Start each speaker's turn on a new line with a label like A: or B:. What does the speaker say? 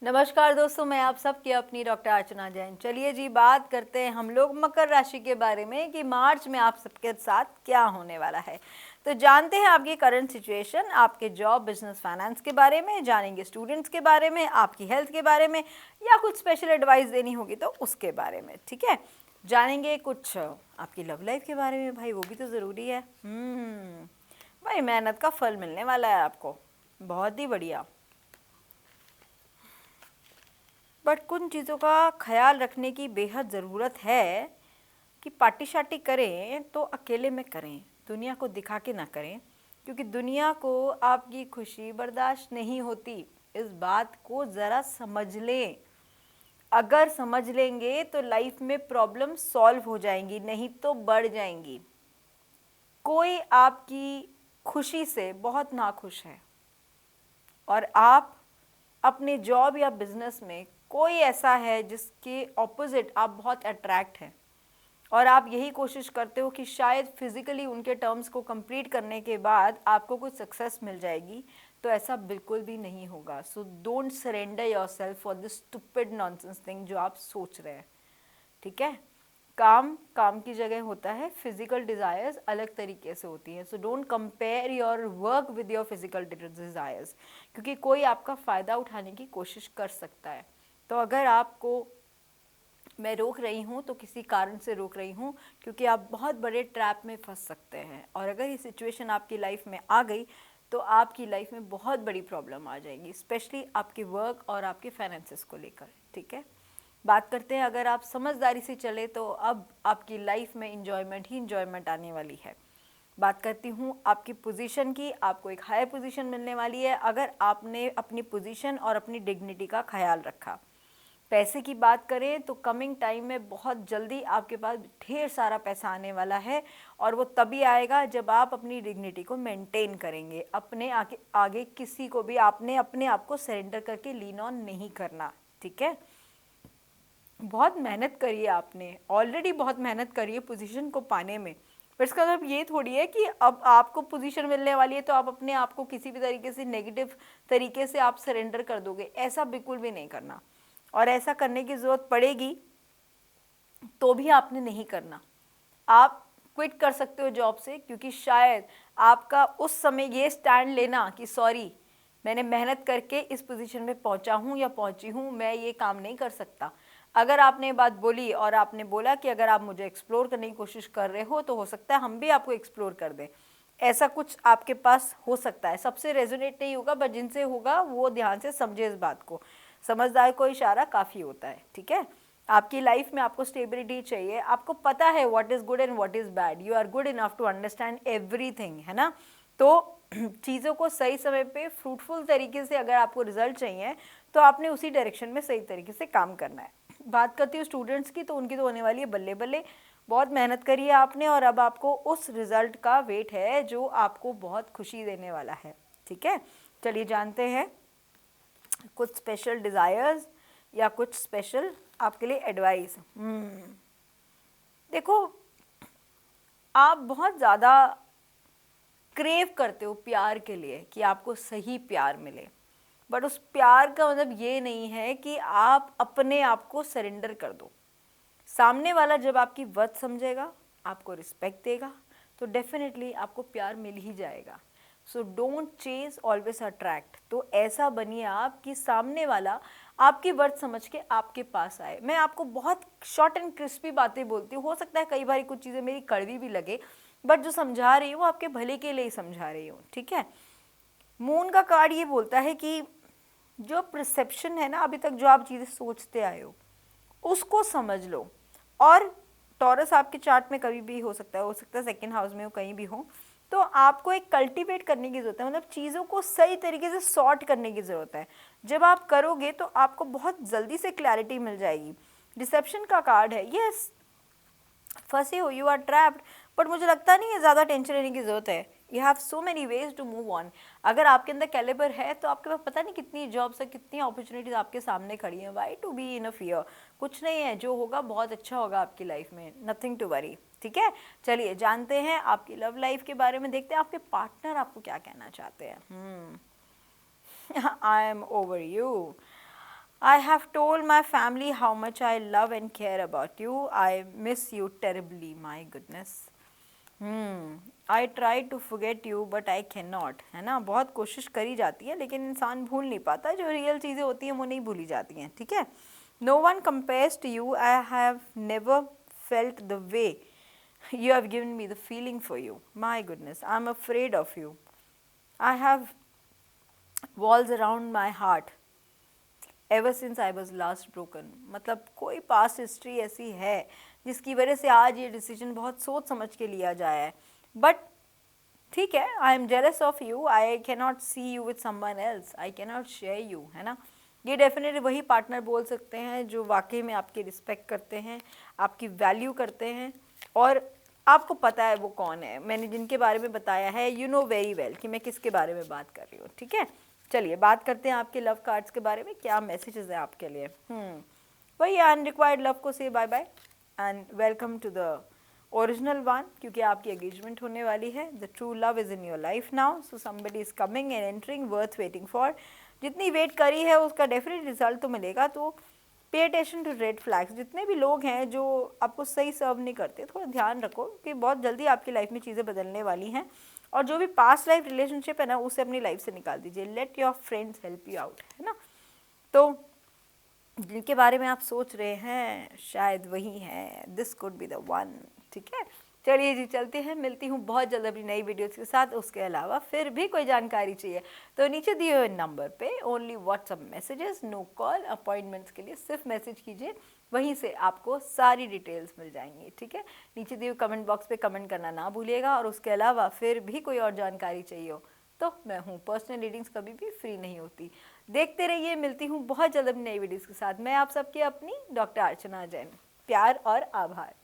A: नमस्कार दोस्तों, मैं आप सबकी अपनी डॉक्टर अर्चना जैन। चलिए जी, बात करते हैं हम लोग मकर राशि के बारे में कि मार्च में आप सबके साथ क्या होने वाला है। तो जानते हैं आपकी करंट सिचुएशन, आपके जॉब, बिजनेस, फाइनेंस के बारे में जानेंगे, स्टूडेंट्स के बारे में, आपकी हेल्थ के बारे में, या कुछ स्पेशल एडवाइस देनी होगी तो उसके बारे में। ठीक है, जानेंगे कुछ आपकी लव लाइफ के बारे में, भाई वो भी तो ज़रूरी है। भाई मेहनत का फल मिलने वाला है आपको, बहुत ही बढ़िया। बट कुछ चीज़ों का ख्याल रखने की बेहद ज़रूरत है कि पार्टी शार्टी करें तो अकेले में करें, दुनिया को दिखा के ना करें, क्योंकि दुनिया को आपकी खुशी बर्दाश्त नहीं होती। इस बात को ज़रा समझ लें। अगर समझ लेंगे तो लाइफ में प्रॉब्लम सॉल्व हो जाएंगी, नहीं तो बढ़ जाएंगी। कोई आपकी खुशी से बहुत नाखुश है और आप अपने जॉब या बिजनेस में कोई ऐसा है जिसके ऑपोजिट आप बहुत अट्रैक्ट हैं और आप यही कोशिश करते हो कि शायद फिजिकली उनके टर्म्स को कंप्लीट करने के बाद आपको कुछ सक्सेस मिल जाएगी, तो ऐसा बिल्कुल भी नहीं होगा। So don't surrender yourself for this stupid nonsense thing जो आप सोच रहे हैं। ठीक है, काम काम की जगह होता है, फिजिकल डिज़ायर्स अलग तरीके से होती हैं। So don't compare your work with your physical desires, क्योंकि कोई आपका फ़ायदा उठाने की कोशिश कर सकता है। तो अगर आपको मैं रोक रही हूँ तो किसी कारण से रोक रही हूँ, क्योंकि आप बहुत बड़े ट्रैप में फंस सकते हैं और अगर ये सिचुएशन आपकी लाइफ में आ गई तो आपकी लाइफ में बहुत बड़ी प्रॉब्लम आ जाएगी, स्पेशली आपके वर्क और आपके फाइनेंसेस को लेकर। ठीक है, बात करते हैं, अगर आप समझदारी से चले तो अब आपकी लाइफ में इंजॉयमेंट ही इंजॉयमेंट आने वाली है। बात करती हूँ आपकी पोजीशन की, आपको एक हायर पोजीशन मिलने वाली है अगर आपने अपनी पोजीशन और अपनी डिग्निटी का ख्याल रखा। पैसे की बात करें तो कमिंग टाइम में बहुत जल्दी आपके पास ढेर सारा पैसा आने वाला है और वो तभी आएगा जब आप अपनी डिग्निटी को मेंटेन करेंगे। अपने आगे किसी को भी आपने अपने आप को सरेंडर करके लीन ऑन नहीं करना। ठीक है, बहुत मेहनत करी है आपने, ऑलरेडी बहुत मेहनत करी है पोजीशन को पाने में, पर इसका मतलब ये थोड़ी है कि अब आपको पोजीशन मिलने वाली है तो आप अपने आप को किसी भी तरीके से नेगेटिव तरीके से आप सरेंडर कर दोगे। ऐसा बिल्कुल भी नहीं करना, और ऐसा करने की ज़रूरत पड़ेगी तो भी आपने नहीं करना। आप क्विट कर सकते हो जॉब से, क्योंकि शायद आपका उस समय ये स्टैंड लेना कि सॉरी, मैंने मेहनत करके इस पोजीशन में पहुंचा हूं या पहुंची हूं, मैं ये काम नहीं कर सकता। अगर आपने बात बोली और आपने बोला कि अगर आप मुझे एक्सप्लोर करने की कोशिश कर रहे हो तो हो सकता है हम भी आपको एक्सप्लोर कर दें, ऐसा कुछ आपके पास हो सकता है। सबसे रेजोनेट नहीं होगा, बट जिनसे होगा वो ध्यान से समझे इस बात को। समझदार को इशारा काफ़ी होता है। ठीक है, आपकी लाइफ में आपको स्टेबिलिटी चाहिए, आपको पता है what is good and what is bad, you are good enough to understand everything, है ना। तो चीज़ों को सही समय पे फ्रूटफुल तरीके से अगर आपको रिजल्ट चाहिए तो आपने उसी डायरेक्शन में सही तरीके से काम करना है। बात करती हूँ स्टूडेंट्स की, तो उनकी तो होने वाली है बल्ले बल्ले। बहुत मेहनत करी है आपने और अब आपको उस रिजल्ट का वेट है जो आपको बहुत खुशी देने वाला है। ठीक है, चलिए जानते हैं कुछ स्पेशल डिज़ायर्स या कुछ स्पेशल आपके लिए एडवाइस। देखो, आप बहुत ज़्यादा क्रेव करते हो प्यार के लिए कि आपको सही प्यार मिले, बट उस प्यार का मतलब ये नहीं है कि आप अपने आप को सरेंडर कर दो। सामने वाला जब आपकी वर्थ समझेगा, आपको रिस्पेक्ट देगा, तो डेफिनेटली आपको प्यार मिल ही जाएगा। So don't chase, always attract. तो ऐसा बनिए आप कि सामने वाला आपकी वर्थ समझ के आपके पास आए। मैं आपको बहुत शॉर्ट एंड क्रिस्पी बातें बोलती हूँ, हो सकता है कई बार कुछ चीज़ें मेरी कड़वी भी लगे, बट जो समझा रही हूँ वो आपके भले के लिए ही समझा रही हूँ। ठीक है, मून का कार्ड ये बोलता है कि जो परसेप्शन है ना, अभी तक जो आप चीज़ें सोचते आए हो उसको समझ लो। और टॉरस आपके चार्ट में कभी भी हो सकता है सेकंड हाउस में हो, कहीं भी हो, तो आपको एक कल्टीवेट करने की ज़रूरत है, मतलब चीज़ों को सही तरीके से सॉर्ट करने की ज़रूरत है। जब आप करोगे तो आपको बहुत जल्दी से क्लैरिटी मिल जाएगी। डिसेप्शन का कार्ड है, यस फंसे हो, यू आर ट्रैप्ड, बट मुझे लगता नहीं है ज़्यादा टेंशन लेने की ज़रूरत है। You have so many ways to move on. अगर आपके अंदर कैलिबर है तो आपके पास पता नहीं कितनी जॉब्स है, कितनी अपॉर्चुनिटीज़ आपके सामने खड़ी हैं। Why to be in a fear, कुछ नहीं है, जो होगा बहुत अच्छा होगा आपकी लाइफ में, नथिंग टू वरी। ठीक है, चलिए जानते हैं आपकी लव लाइफ के बारे में, देखते हैं आपके पार्टनर आपको क्या कहना चाहते हैं। I am over you. I have told my family how much I love and care about you. I miss you terribly. My goodness. I try to forget you but I cannot. है ना, बहुत कोशिश करी जाती है लेकिन इंसान भूल नहीं पाता, जो रियल चीज़ें होती हैं वो नहीं भूली जाती हैं, ठीक है. No one compares to you. I have never felt the way you have given me the feeling for you. My goodness, I'm afraid of you. I have walls around my heart ever since I was last broken. मतलब कोई past history ऐसी है जिसकी वजह से आज ये decision बहुत सोच समझ के लिया जाए है. बट ठीक है, I am jealous of you, I can not see you with someone else, I can not share you, है ना. ये डेफिनेटली वही पार्टनर बोल सकते हैं जो वाकई में आपकी रिस्पेक्ट करते हैं, आपकी वैल्यू करते हैं, और आपको पता है वो कौन है. मैंने जिनके बारे में बताया है, यू नो वेरी वेल कि मैं किसके बारे में बात कर रही हूँ, ठीक है. चलिए बात करते हैं आपके लव कार्ड्स के बारे में, क्या मैसेजेस हैं आपके लिए. वही अनरिक्वायर्ड लव को say bye bye and welcome to the original one, क्योंकि आपकी एंगेजमेंट होने वाली है. The true love is in your life now, so somebody is coming and entering, worth waiting for. जितनी वेट करी है उसका डेफिनेट रिजल्ट तो मिलेगा. तो pay attention to red flags. जितने भी लोग हैं जो आपको सही सर्व नहीं करते, थोड़ा ध्यान रखो कि बहुत जल्दी आपकी लाइफ में चीज़ें बदलने वाली हैं. और जो भी पास्ट लाइफ रिलेशनशिप है ना, उसे अपनी लाइफ से निकाल दीजिए. Let your friends help you out, है ना. तो जिनके बारे में आप सोच रहे हैं शायद वही है, this could be the one, ठीक है. चलिए जी चलते हैं, मिलती हूँ बहुत जल्द अपनी नई वीडियोस के साथ. उसके अलावा फिर भी कोई जानकारी चाहिए तो नीचे दिए हुए नंबर पे only WhatsApp messages, no call. Appointments के लिए सिर्फ मैसेज कीजिए, वहीं से आपको सारी डिटेल्स मिल जाएंगी, ठीक है. नीचे दिए हुए कमेंट बॉक्स पे कमेंट करना ना भूलिएगा. और उसके अलावा फिर भी कोई और जानकारी चाहिए हो तो मैं हूँ, पर्सनल रीडिंग्स कभी भी फ्री नहीं होती. देखते रहिए, मिलती हूँ बहुत जल्द अपनी नई वीडियोस के साथ. मैं आप सबकी अपनी डॉक्टर अर्चना जैन. प्यार और आभार.